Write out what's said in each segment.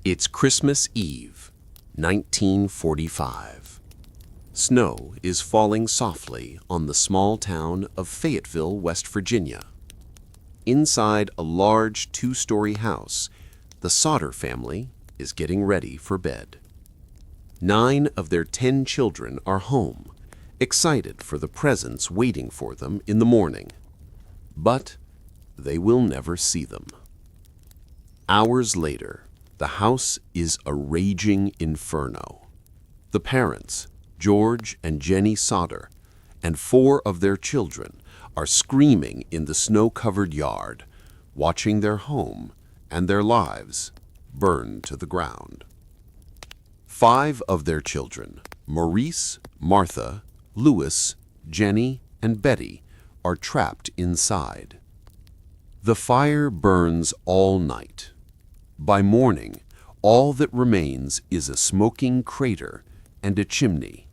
It's Christmas Eve, 1945. Snow is falling softly on the small town of Fayetteville, West Virginia. Inside a large two-story house, the Sodder family is getting ready for bed. 9 of their 10 children are home, excited for the presents waiting for them in the morning. But they will never see them. Hours later, the house is a raging inferno. The parents, George and Jenny Sodder, and 4 of their children are screaming in the snow-covered yard, watching their home and their lives burn to the ground. 5 of their children, Maurice, Martha, Louis, Jenny, and Betty, are trapped inside. The fire burns all night. By morning, all that remains is a smoking crater and a chimney.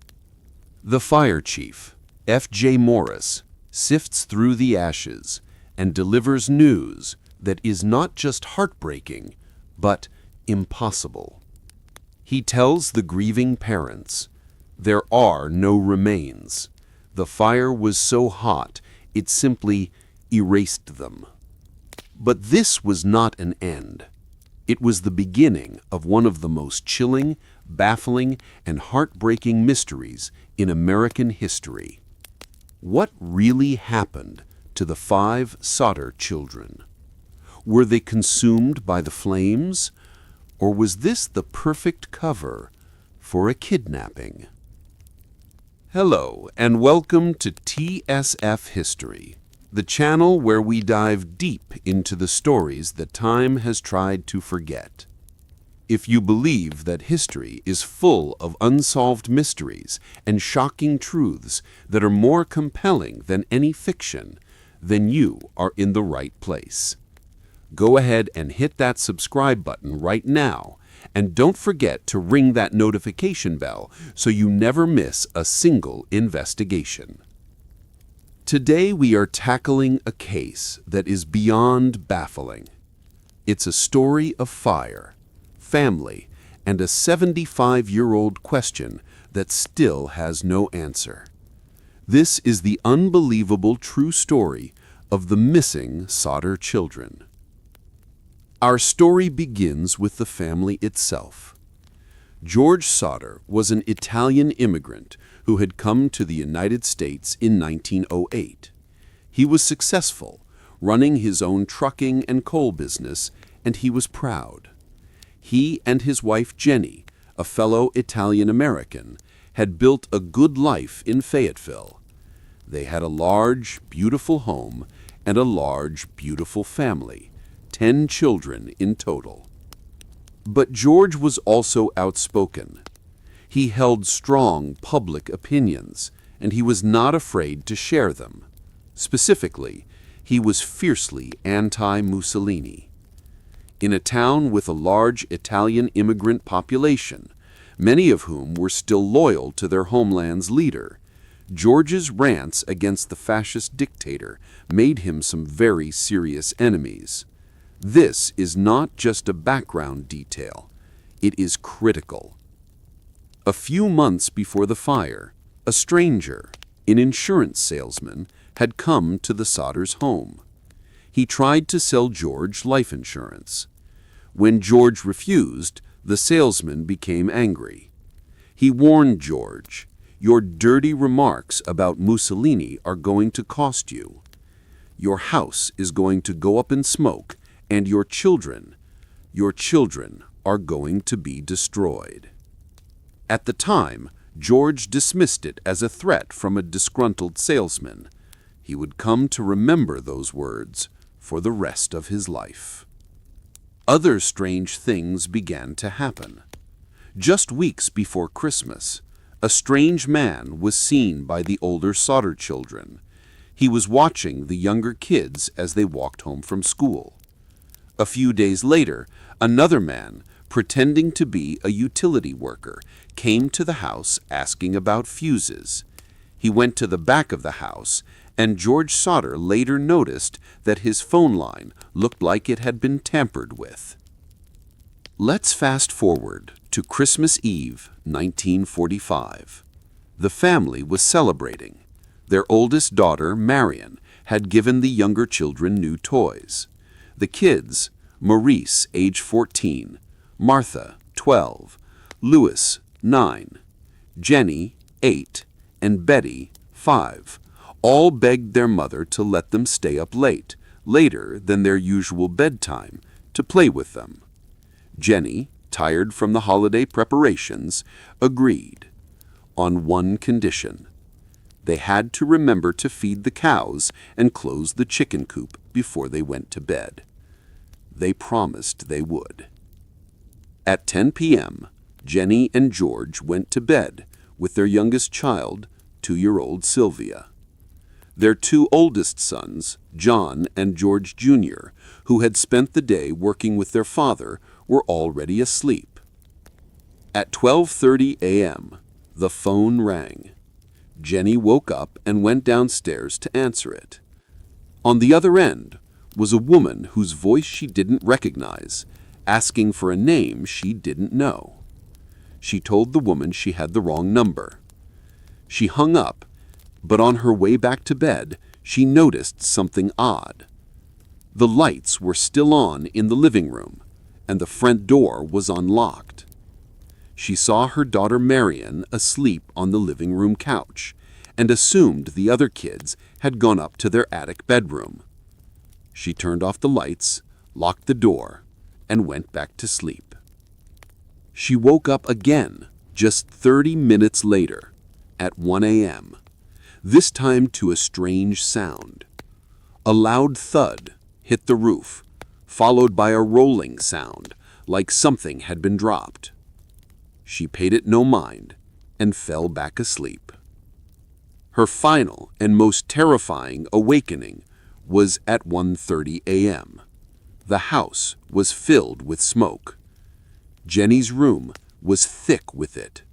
The fire chief, F.J. Morris, sifts through the ashes and delivers news that is not just heartbreaking, but impossible. He tells the grieving parents, there are no remains. The fire was so hot, it simply erased them. But this was not an end. It was the beginning of one of the most chilling, baffling, and heartbreaking mysteries in American history. What really happened to the 5 Sodder children? Were they consumed by the flames? Or was this the perfect cover for a kidnapping? Hello, and welcome to TSF History, the channel where we dive deep into the stories that time has tried to forget. If you believe that history is full of unsolved mysteries and shocking truths that are more compelling than any fiction, then you are in the right place. Go ahead and hit that subscribe button right now, and don't forget to ring that notification bell so you never miss a single investigation. Today we are tackling a case that is beyond baffling. It's a story of fire, family, and a 75-year-old question that still has no answer. This is the unbelievable true story of the missing Sodder children. Our story begins with the family itself. George Sodder was an Italian immigrant who had come to the United States in 1908. He was successful, running his own trucking and coal business, and he was proud. He and his wife Jenny, a fellow Italian-American, had built a good life in Fayetteville. They had a large, beautiful home and a large, beautiful family, 10 children in total. But George was also outspoken. He held strong public opinions, and he was not afraid to share them. Specifically, he was fiercely anti-Mussolini. In a town with a large Italian immigrant population, many of whom were still loyal to their homeland's leader, George's rants against the fascist dictator made him some very serious enemies. This is not just a background detail. It is critical. A few months before the fire, a stranger, an insurance salesman, had come to the Sodders' home. He tried to sell George life insurance. When George refused, the salesman became angry. He warned George, "Your dirty remarks about Mussolini are going to cost you. Your house is going to go up in smoke, and your children are going to be destroyed." At the time, George dismissed it as a threat from a disgruntled salesman. He would come to remember those words for the rest of his life. Other strange things began to happen. Just weeks before Christmas, a strange man was seen by the older Sodder children. He was watching the younger kids as they walked home from school. A few days later, another man, pretending to be a utility worker, came to the house asking about fuses. He went to the back of the house, and George Sodder later noticed that his phone line looked like it had been tampered with. Let's fast forward to Christmas Eve, 1945. The family was celebrating. Their oldest daughter, Marion, had given the younger children new toys. The kids, Maurice, age 14, Martha, 12, Louis, 9, Jenny, 8, and Betty, 5, all begged their mother to let them stay up late, later than their usual bedtime, to play with them. Jenny, tired from the holiday preparations, agreed, on one condition. They had to remember to feed the cows and close the chicken coop before they went to bed. They promised they would. At 10 p.m., Jenny and George went to bed with their youngest child, 2-year-old Sylvia. Their two oldest sons, John and George Jr., who had spent the day working with their father, were already asleep. At 12:30 a.m., the phone rang. Jenny woke up and went downstairs to answer it. On the other end was a woman whose voice she didn't recognize, asking for a name she didn't know. She told the woman she had the wrong number. She hung up, but on her way back to bed, she noticed something odd. The lights were still on in the living room, and the front door was unlocked. She saw her daughter Marion asleep on the living room couch and assumed the other kids had gone up to their attic bedroom. She turned off the lights, locked the door, and went back to sleep. She woke up again just 30 minutes later, at 1 a.m., this time to a strange sound. A loud thud hit the roof, followed by a rolling sound, like something had been dropped. She paid it no mind and fell back asleep. Her final and most terrifying awakening was at 1:30 a.m. The house was filled with smoke. Jenny's room was thick with it.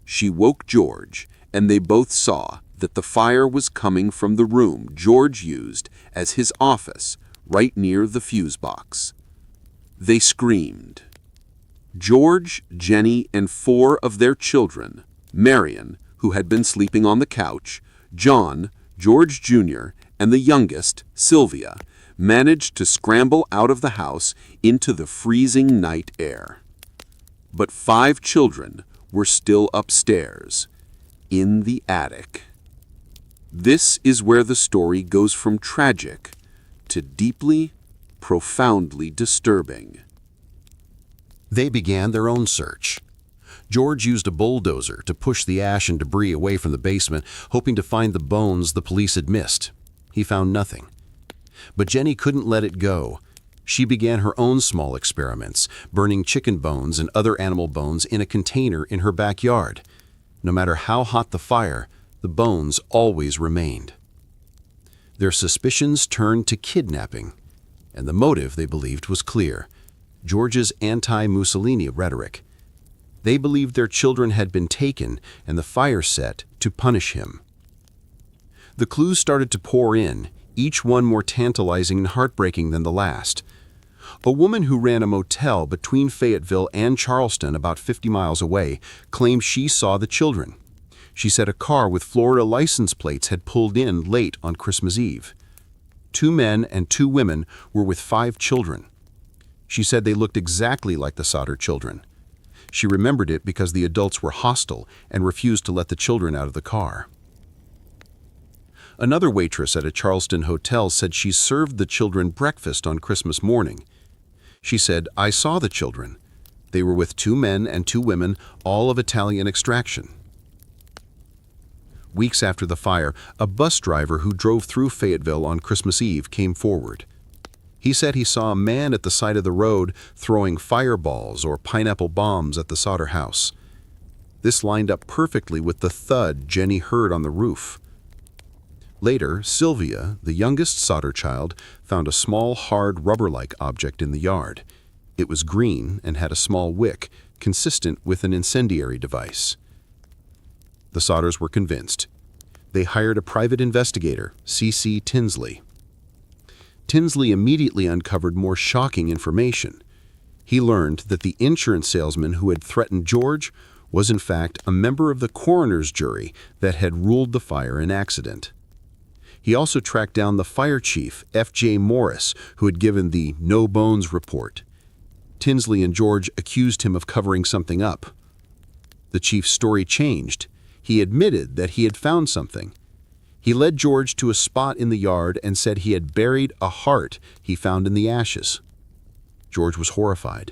She woke George, and they both saw that the fire was coming from the room George used as his office, right near the fuse box. They screamed. George, Jenny, and 4 of their children, Marion, who had been sleeping on the couch, John, George Jr., and the youngest, Sylvia, managed to scramble out of the house into the freezing night air. But 5 children were still upstairs, in the attic. This is where the story goes from tragic to deeply, profoundly disturbing. They began their own search. George used a bulldozer to push the ash and debris away from the basement, hoping to find the bones the police had missed. He found nothing. But Jenny couldn't let it go. She began her own small experiments, burning chicken bones and other animal bones in a container in her backyard. No matter how hot the fire, the bones always remained. Their suspicions turned to kidnapping, and the motive, they believed, was clear: George's anti-Mussolini rhetoric. They believed their children had been taken and the fire set to punish him. The clues started to pour in, each one more tantalizing and heartbreaking than the last. A woman who ran a motel between Fayetteville and Charleston, about 50 miles away, claimed she saw the children. She said a car with Florida license plates had pulled in late on Christmas Eve. 2 men and 2 women were with 5 children. She said they looked exactly like the Sodder children. She remembered it because the adults were hostile and refused to let the children out of the car. Another waitress at a Charleston hotel said she served the children breakfast on Christmas morning. She said, "I saw the children. They were with 2 men and 2 women, all of Italian extraction." Weeks after the fire, a bus driver who drove through Fayetteville on Christmas Eve came forward. He said he saw a man at the side of the road throwing fireballs or pineapple bombs at the Sodder house. This lined up perfectly with the thud Jenny heard on the roof. Later, Sylvia, the youngest Sodder child, found a small, hard, rubber-like object in the yard. It was green and had a small wick, consistent with an incendiary device. The Sodders were convinced. They hired a private investigator, C.C. Tinsley. Tinsley immediately uncovered more shocking information. He learned that the insurance salesman who had threatened George was in fact a member of the coroner's jury that had ruled the fire an accident. He also tracked down the fire chief, F.J. Morris, who had given the no bones report. Tinsley and George accused him of covering something up. The chief's story changed. He admitted that he had found something. He led George to a spot in the yard and said he had buried a heart he found in the ashes. George was horrified.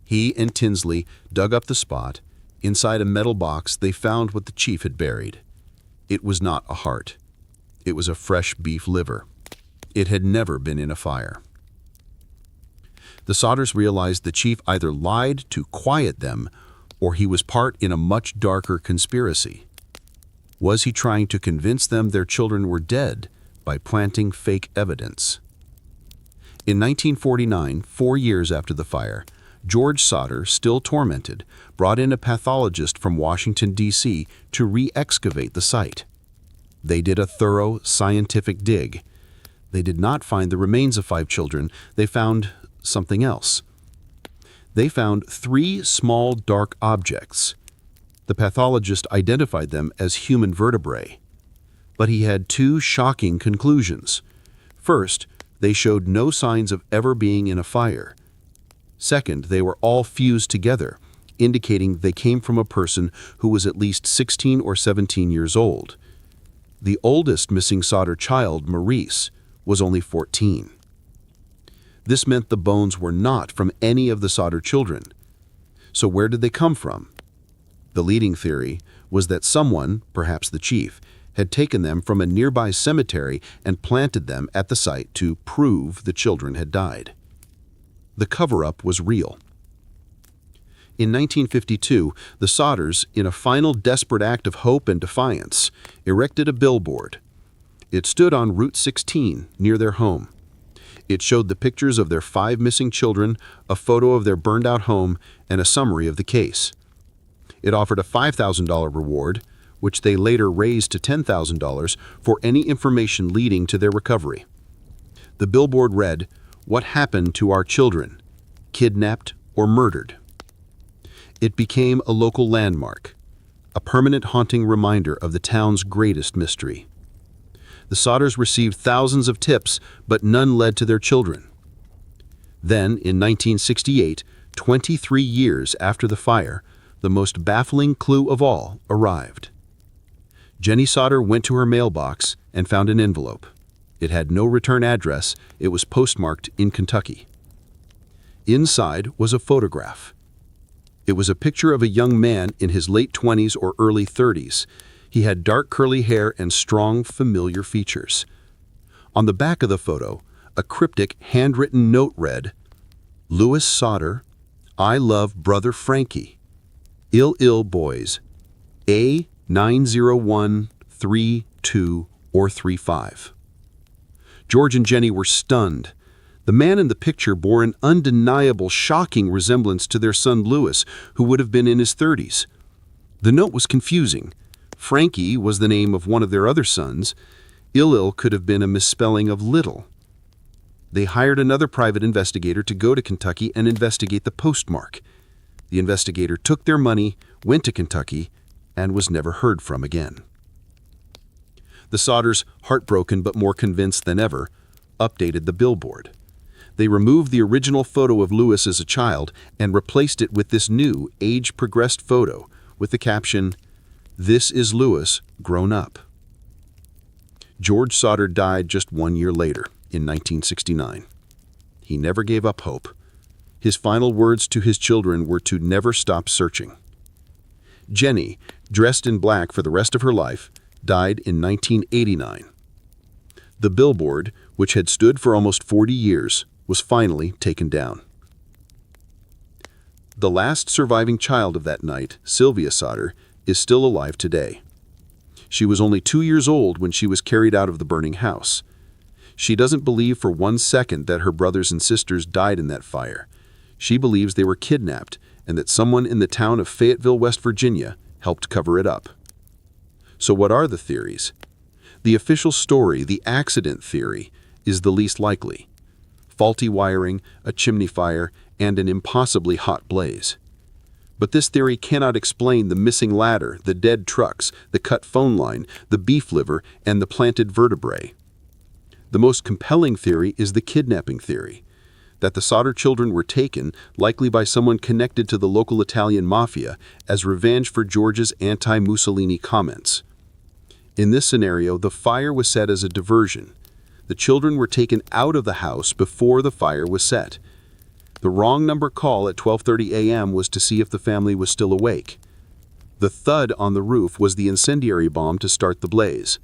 He and Tinsley dug up the spot. Inside a metal box, they found what the chief had buried. It was not a heart. It was a fresh beef liver. It had never been in a fire. The Sodders realized the chief either lied to quiet them or he was part in a much darker conspiracy. Was he trying to convince them their children were dead by planting fake evidence? In 1949, 4 years after the fire, George Sodder, still tormented, brought in a pathologist from Washington, D.C. to re-excavate the site. They did a thorough, scientific dig. They did not find the remains of 5 children. They found something else. They found 3 small dark objects. The pathologist identified them as human vertebrae. But he had 2 shocking conclusions. First, they showed no signs of ever being in a fire. Second, they were all fused together, indicating they came from a person who was at least 16 or 17 years old. The oldest missing Sodder child, Maurice, was only 14. This meant the bones were not from any of the Sodder children. So where did they come from? The leading theory was that someone, perhaps the chief, had taken them from a nearby cemetery and planted them at the site to prove the children had died. The cover-up was real. In 1952, the Sodders, in a final desperate act of hope and defiance, erected a billboard. It stood on Route 16 near their home. It showed the pictures of their 5 missing children, a photo of their burned-out home, and a summary of the case. It offered a $5,000 reward, which they later raised to $10,000 for any information leading to their recovery. The billboard read, "What happened to our children? Kidnapped or murdered?" It became a local landmark, a permanent haunting reminder of the town's greatest mystery. The Sodders received thousands of tips, but none led to their children. Then, in 1968, 23 years after the fire, the most baffling clue of all arrived. Jenny Sodder went to her mailbox and found an envelope. It had no return address. It was postmarked in Kentucky. Inside was a photograph. It was a picture of a young man in his late 20s or early 30s. He had dark curly hair and strong, familiar features. On the back of the photo, a cryptic handwritten note read, "Louis Sodder, I love brother Frankie. Ill boys. A 90132 or 35. George and Jenny were stunned. The man in the picture bore an undeniable, shocking resemblance to their son Louis, who would have been in his 30s. The note was confusing. Frankie was the name of one of their other sons. Ill could have been a misspelling of little. They hired another private investigator to go to Kentucky and investigate the postmark. The investigator took their money, went to Kentucky, and was never heard from again. The Sodders, heartbroken but more convinced than ever, updated the billboard. They removed the original photo of Louis as a child and replaced it with this new, age-progressed photo with the caption, "This is Louis, grown up." George Sodder died just 1 year later, in 1969. He never gave up hope. His final words to his children were to never stop searching. Jenny, dressed in black for the rest of her life, died in 1989. The billboard, which had stood for almost 40 years, was finally taken down. The last surviving child of that night, Sylvia Sodder, is still alive today. She was only 2 years old when she was carried out of the burning house. She doesn't believe for 1 second that her brothers and sisters died in that fire. She believes they were kidnapped and that someone in the town of Fayetteville, West Virginia, helped cover it up. So what are the theories? The official story, the accident theory, is the least likely. Faulty wiring, a chimney fire, and an impossibly hot blaze. But this theory cannot explain the missing ladder, the dead trucks, the cut phone line, the beef liver, and the planted vertebrae. The most compelling theory is the kidnapping theory, that the Sodder children were taken, likely by someone connected to the local Italian mafia, as revenge for George's anti-Mussolini comments. In this scenario, the fire was set as a diversion. The children were taken out of the house before the fire was set. The wrong number call at 12:30 a.m. was to see if the family was still awake. The thud on the roof was the incendiary bomb to start the blaze.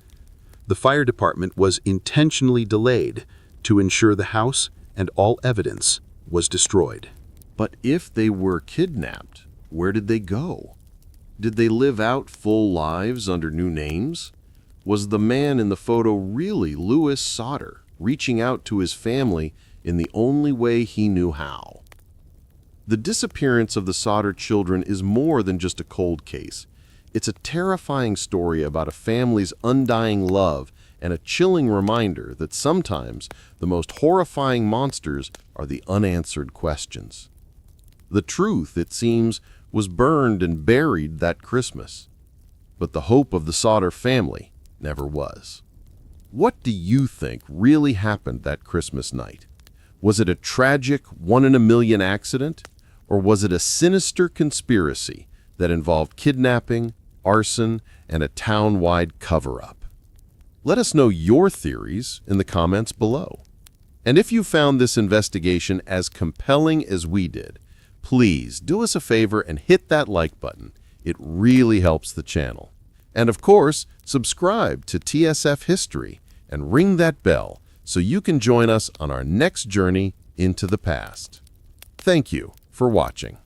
The fire department was intentionally delayed to ensure the house and all evidence was destroyed. But if they were kidnapped, where did they go? Did they live out full lives under new names? Was the man in the photo really Louis Sodder, reaching out to his family in the only way he knew how? The disappearance of the Sodder children is more than just a cold case. It's a terrifying story about a family's undying love and a chilling reminder that sometimes the most horrifying monsters are the unanswered questions. The truth, it seems, was burned and buried that Christmas. But the hope of the Sodder family never was. What do you think really happened that Christmas night? Was it a tragic one-in-a-million accident? Or was it a sinister conspiracy that involved kidnapping, arson, and a town-wide cover-up? Let us know your theories in the comments below. And if you found this investigation as compelling as we did, please do us a favor and hit that like button. It really helps the channel. And of course, subscribe to TSF History and ring that bell so you can join us on our next journey into the past. Thank you for watching.